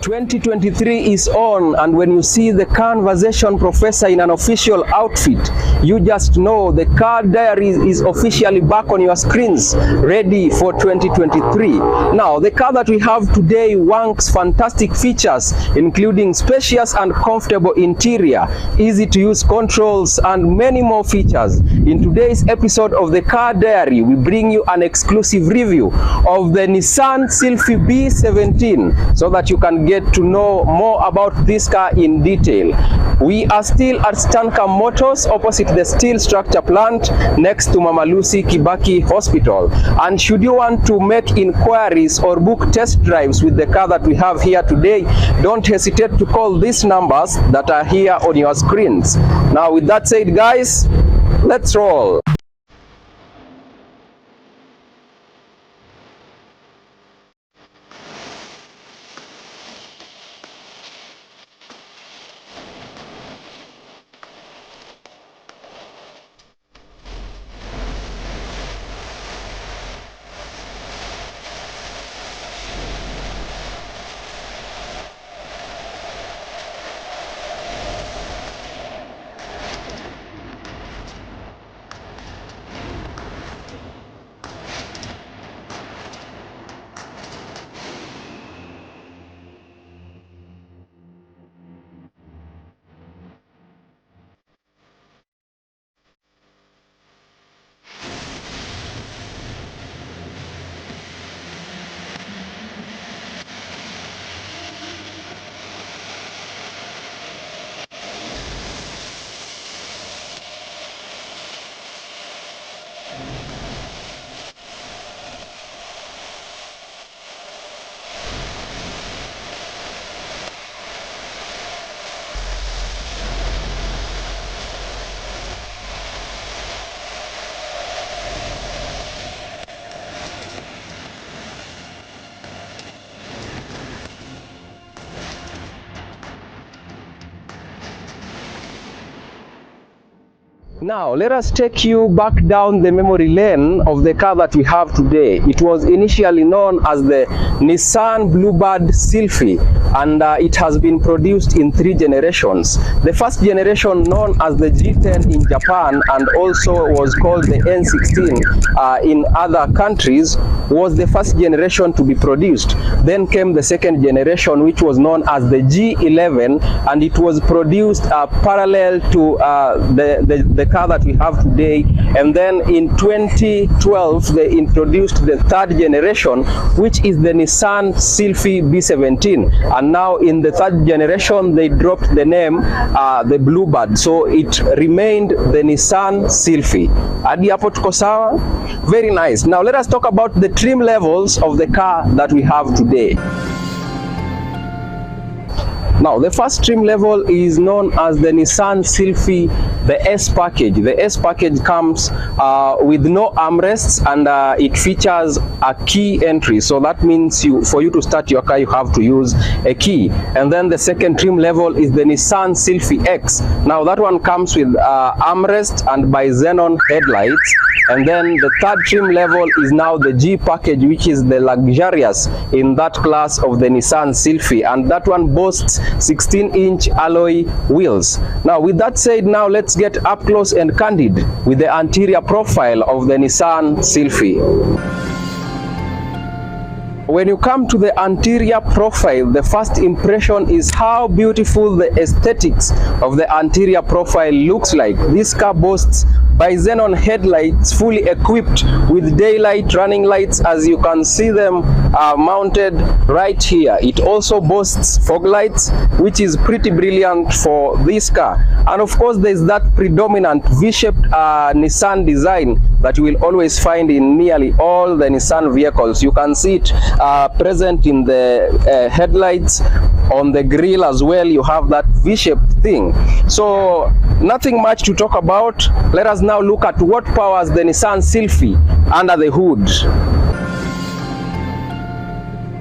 ...2023 is on, and when you see the conversation professor in an official outfit, you just know the car diary is officially back on your screens, ready for 2023. Now, the car that we have today wanks fantastic features, including spacious and comfortable interior, easy to use controls, and many more features. In today's episode of the car diary, we bring you an exclusive review of the Nissan Sylphy B17, so that you can get to know more about this car in detail. We are still at Stancam Motors, opposite the steel structure plant next to Mama Lucy Kibaki Hospital. And should you want to make inquiries or book test drives with the car that we have here today, don't hesitate to call these numbers that are here on your screens. Now, with that said, guys, let's roll. Now, let us take you back down the memory lane of the car that we have today. It was initially known as the Nissan Bluebird Sylphy, and it has been produced in 3 generations. The first generation, known as the G10 in Japan and also was called the N16 in other countries, was the first generation to be produced. Then came the second generation, which was known as the G11, and it was produced parallel to the car that we have today. And then in 2012 they introduced the third generation, which is the Nissan Sylphy B17, and now in the third generation they dropped the name the Bluebird, so it remained the Nissan Sylphy. Hadi hapo tuko sawa? Very nice. Now let us talk about the trim levels of the car that we have today. Now, the first trim level is known as the Nissan Sylphy, the S package. The S package comes with no armrests, and it features a key entry. So that means for you to start your car, you have to use a key. And then the second trim level is the Nissan Sylphy X. Now, that one comes with armrest and by xenon headlights. And then the third trim level is now the G package, which is the luxurious in that class of the Nissan Sylphy, and that one boasts 16-inch alloy wheels. Now, with that said, now let's get up close and candid with the anterior profile of the Nissan Sylphy. when you come to the anterior profile, the first impression is how beautiful the aesthetics of the anterior profile looks like. This car boasts bi-xenon headlights fully equipped with daylight running lights, as you can see them mounted right here. It also boasts fog lights, which is pretty brilliant for this car. And of course, there's that predominant V-shaped Nissan design that you will always find in nearly all the Nissan vehicles. You can see it present in the headlights, on the grille as well. You have that V-shaped thing. So nothing much to talk about. Let us now look at what powers the Nissan Sylphy under the hood.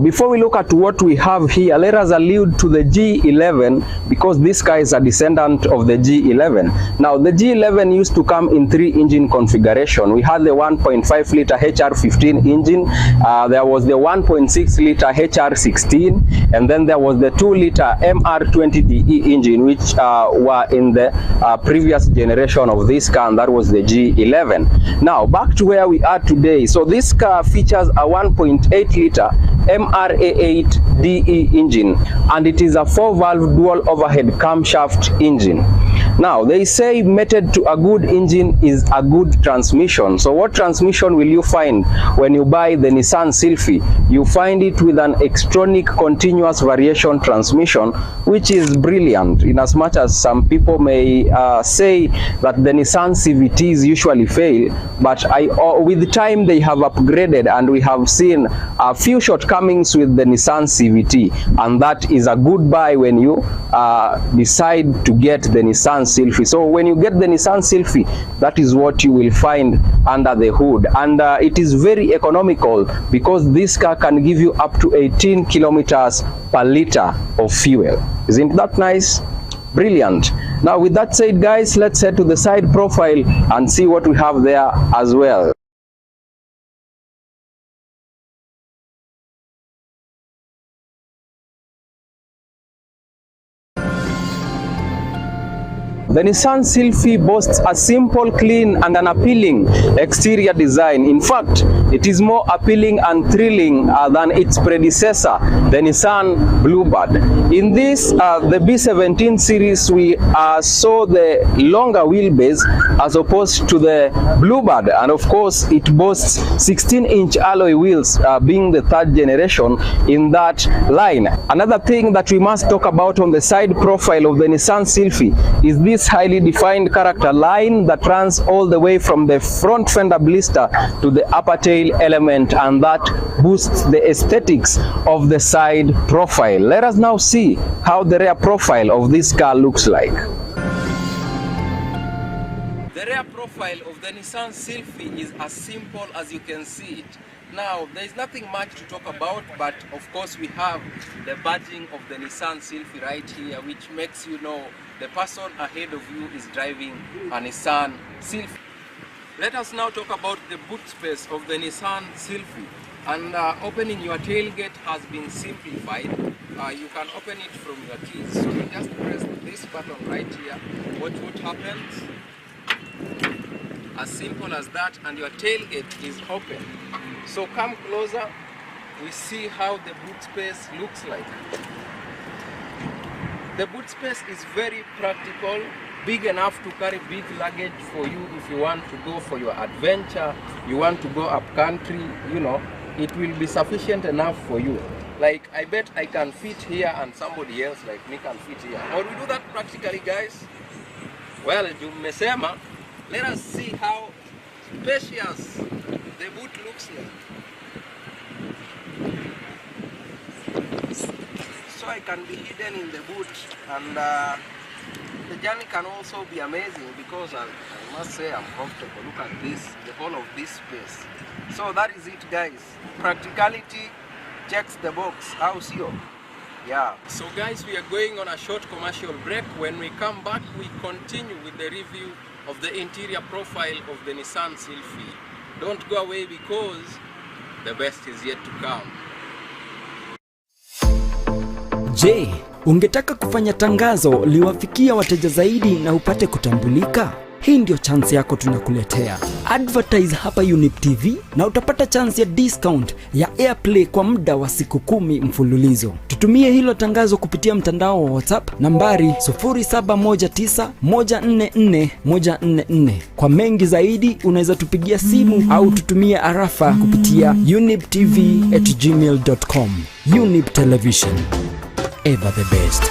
Before we look at what we have here, let us allude to the G11, because this car is a descendant of the G11. Now, the G11 used to come in 3-engine configuration. We had the 1.5 liter HR15 engine, there was the 1.6 liter HR16, and then there was the 2 liter MR20DE engine, which were in the previous generation of this car, and that was the G11. Now, back to where we are today. So this car features a 1.8 liter MRA8DE engine, and it is a 4-valve dual overhead camshaft engine. Now, they say mated to a good engine is a good transmission. So what transmission will you find when you buy the Nissan Sylphy? You find it with an Xtronic continuous variation transmission, which is brilliant, in as much as some people may say that the Nissan CVTs usually fail, but with time they have upgraded, and we have seen a few shortcomings with the Nissan CVT, and that is a good buy when you decide to get the Nissan Sylphy. So when you get the Nissan Sylphy, that is what you will find under the hood, and it is very economical, because this car can give you up to 18 kilometers per liter of fuel. Isn't that nice? Brilliant. Now, with that said, guys, let's head to the side profile and see what we have there as well. The Nissan Sylphy boasts a simple, clean, and an appealing exterior design. In fact, it is more appealing and thrilling than its predecessor, the Nissan Bluebird. In this, the B17 series, we saw the longer wheelbase as opposed to the Bluebird, and of course, it boasts 16-inch alloy wheels, being the 3rd generation in that line. Another thing that we must talk about on the side profile of the Nissan Sylphy is this highly defined character line that runs all the way from the front fender blister to the upper tail element, and that boosts the aesthetics of the side profile. Let us now see how the rear profile of this car looks like. The rear profile of the Nissan Sylphy is as simple as you can see it. Now, there is nothing much to talk about, but of course we have the badging of the Nissan Sylphy right here, which makes you know the person ahead of you is driving a Nissan Sylphy. Let us now talk about the boot space of the Nissan Sylphy. And opening your tailgate has been simplified. You can open it from your keys. So you just press this button right here. Watch what happens. As simple as that, and your tailgate is open. So come closer, we see how the boot space looks like. The boot space is very practical, big enough to carry big luggage for you if you want to go for your adventure, you want to go up country, you know, it will be sufficient enough for you. Like, I bet I can fit here and somebody else like me can fit here. Or we do that practically, guys? Well, Jumesema, let us see how spacious the boot looks like. So I can be hidden in the boot, and the journey can also be amazing, because I must say I'm comfortable. Look at this, the whole of this space. So that is it, guys. Practicality checks the box. How's you? Yeah. So guys, we are going on a short commercial break. When we come back, we continue with the review of the interior profile of the Nissan Sylphy. Don't go away, because the best is yet to come. Je, ungetaka kufanya tangazo liwafikia wateja zaidi na upate kutambulika? Hii ndio chance yako tunakuletea. Advertise hapa Younib TV na utapata chance ya discount ya Airplay kwa muda wa siku 10 mfululizo. Tutumie hilo tangazo kupitia mtandao wa WhatsApp nambari 0719144144. Kwa mengi zaidi unaweza tupigia simu au tutumie arafa kupitia younibtv@gmail.com. Younib Television, ever the best.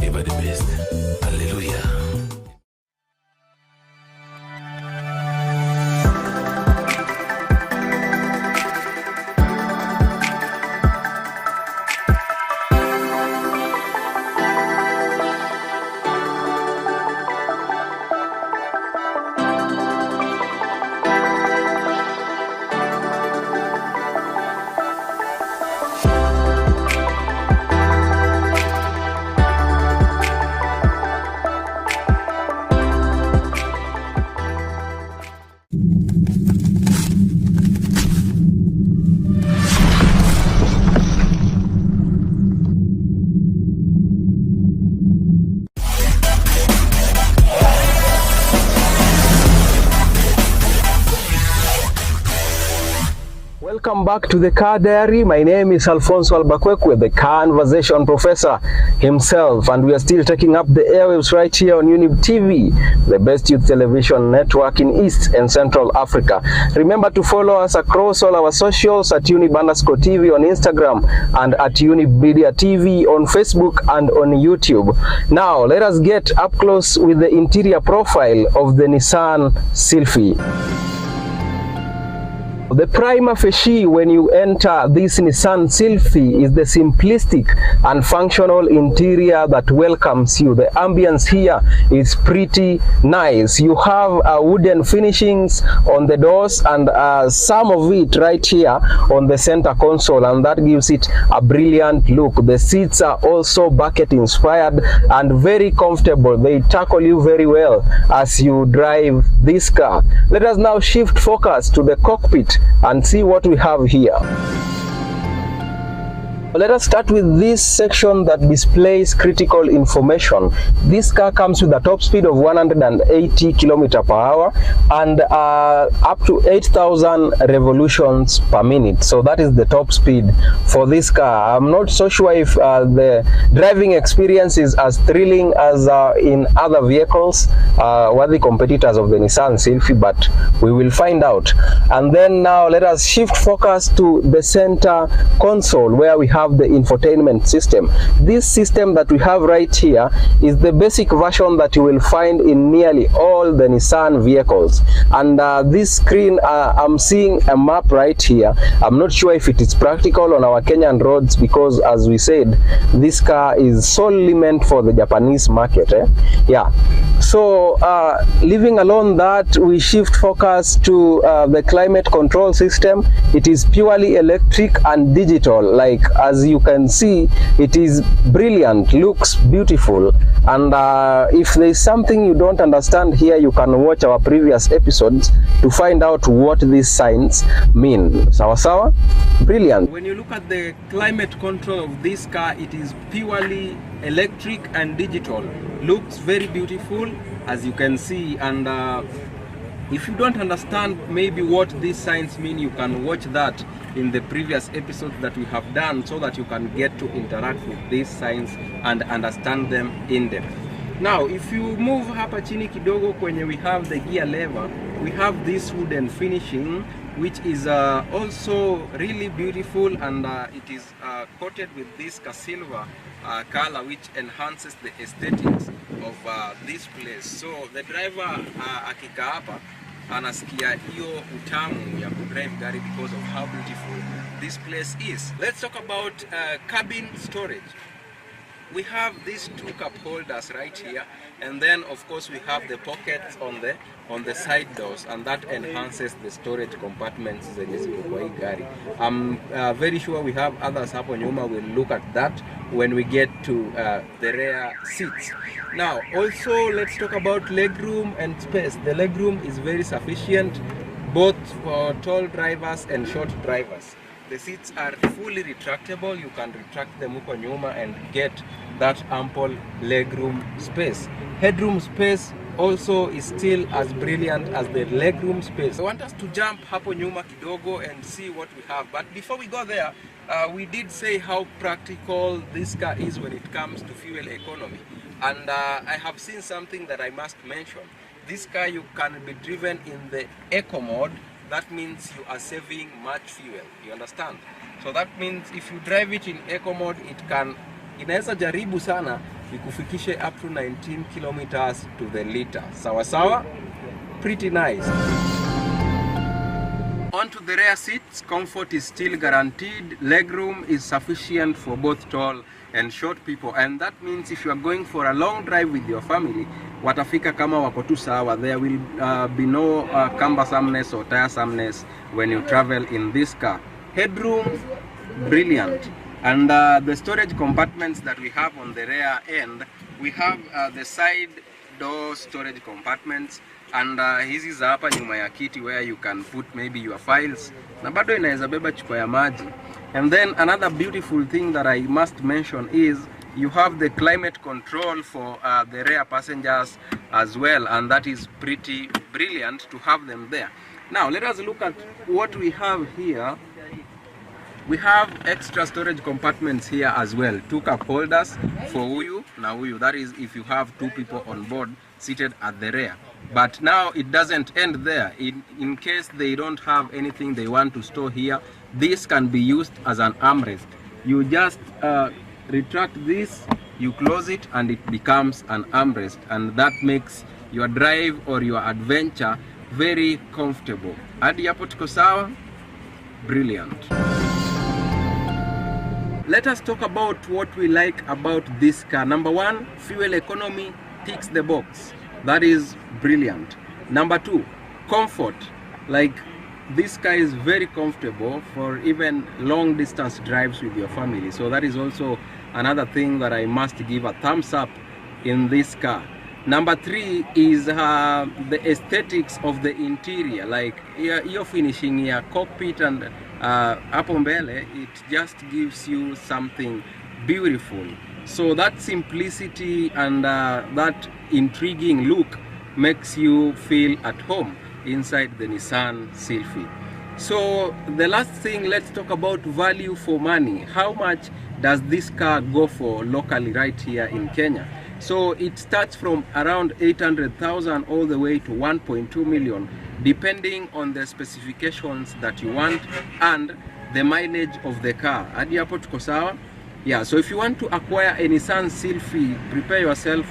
Ever the best. Hallelujah. Welcome back to the Car Diary. My name is Alfonso Albakwekwe, the conversation professor himself, and we are still taking up the airwaves right here on Younib TV, the best youth television network in East and Central Africa. Remember to follow us across all our socials at Younib_TV on Instagram and at Younib Media TV on Facebook and on YouTube. Now, let us get up close with the interior profile of the Nissan Sylphy. The prima facie when you enter this Nissan Sylphy is the simplistic and functional interior that welcomes you. The ambience here is pretty nice. You have wooden finishings on the doors and some of it right here on the center console, and that gives it a brilliant look. The seats are also bucket inspired and very comfortable. They tackle you very well as you drive this car. Let us now shift focus to the cockpit and see what we have here. Let us start with this section that displays critical information. This car comes with a top speed of 180 km per hour and up to 8,000 revolutions per minute. So that is the top speed for this car. I'm not so sure if the driving experience is as thrilling as in other vehicles, worthy competitors of the Nissan Sylphy, but we will find out. And then now let us shift focus to the center console where we have the infotainment system. This system that we have right here is the basic version that you will find in nearly all the Nissan vehicles. And this screen, I'm seeing a map right here. I'm not sure if it is practical on our Kenyan roads because, as we said, this car is solely meant for the Japanese market. Yeah. So leaving alone that, we shift focus to the climate control system. It is purely electric and digital. Like, as you can see, it is brilliant, looks beautiful. And if there is something you don't understand here, you can watch our previous episodes to find out what these signs mean. Sawa sawa? Brilliant. When you look at the climate control of this car, it is purely electric and digital. Looks very beautiful, as you can see. And if you don't understand maybe what these signs mean, you can watch that in the previous episodes that we have done, so that you can get to interact with these signs and understand them in depth. Now, if you move hapa chini kidogo kwenye we have the gear lever, we have this wooden finishing, which is also really beautiful, and it is coated with this silver color, which enhances the aesthetics of this place. So the driver akika hapa anasikia hiyo utamu ya kudrive gari because of how beautiful this place is. Let's talk about cabin storage. We have these two cup holders right here, and then of course we have the pockets on the side doors, and that enhances the storage compartments zenye ziko kwa hii gari. I'm very sure we have others hapo nyuma. We'll look at that when we get to the rear seats. Now also let's talk about legroom and space. The legroom is very sufficient, both for tall drivers and short drivers. The seats are fully retractable. You can retract them huko nyuma and get that ample legroom space. Headroom space also is still as brilliant as the legroom space. I want us to jump hapo nyuma kidogo and see what we have. But before we go there, we did say how practical this car is when it comes to fuel economy. And I have seen something that I must mention. This car, you can be driven in the eco mode. That means you are saving much fuel. You understand? So that means if you drive it in eco mode, inaweza jaribu sana ikufikishe up to 19 kilometers to the liter. Sawa sawa? Pretty nice. Onto the rear seats, comfort is still guaranteed. Legroom is sufficient for both tall and short people, and that means if you are going for a long drive with your family, watafika kama wako tu sawa. There will be no cumbersomeness or tiresomeness when you travel in this car. Headroom, brilliant. And the storage compartments that we have on the rear end, we have the side door storage compartments, and hizi za hapa nyuma ya kiti where you can put maybe your files, na bado inaweza beba chupa ya maji. And then another beautiful thing that I must mention is you have the climate control for the rear passengers as well, and that is pretty brilliant to have them there. Now let us look at what we have here. We have extra storage compartments here as well. Two cup holders for huyu na huyu. That is if you have two people on board seated at the rear. But now it doesn't end there. In case they don't have anything they want to store here, this can be used as an armrest. You just retract this, you close it, and it becomes an armrest, and that makes your drive or your adventure very comfortable. Hadi hapo tuko sawa? Brilliant. Let us talk about what we like about this car. Number one, fuel economy ticks the box. That is brilliant. Number two, comfort. Like, this car is very comfortable for even long distance drives with your family. So that is also another thing that I must give a thumbs up in this car. Number three is the aesthetics of the interior. Like your finishing, your cockpit and hapo mbele, it just gives you something beautiful. So that simplicity and that intriguing look makes you feel at home inside the Nissan Sylphy. So the last thing, let's talk about value for money. How much does this car go for locally right here in Kenya? So it starts from around 800,000 all the way to 1.2 million, depending on the specifications that you want and the mileage of the car. Hadi hapo tuko sawa? Yeah, so if you want to acquire a Nissan Sylphy, prepare yourself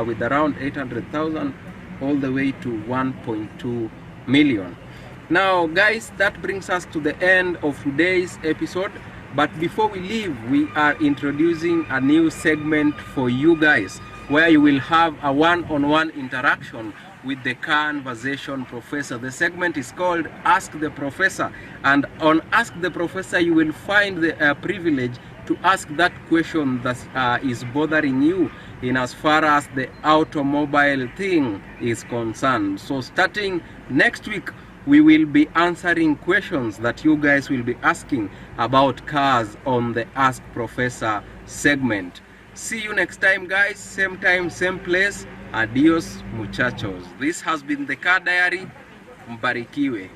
with around 800,000 all the way to 1.2 million. Now guys, that brings us to the end of today's episode. But before we leave, we are introducing a new segment for you guys, where you will have a one-on-one interaction with the conversation professor. The segment is called Ask the Professor, and on Ask the Professor you will find the privilege to ask that question that is bothering you in as far as the automobile thing is concerned. So starting next week, we will be answering questions that you guys will be asking about cars on the Ask Professor segment. See you next time guys, same time, same place. Adios muchachos. This has been the Car Diary. Mbarikiwe.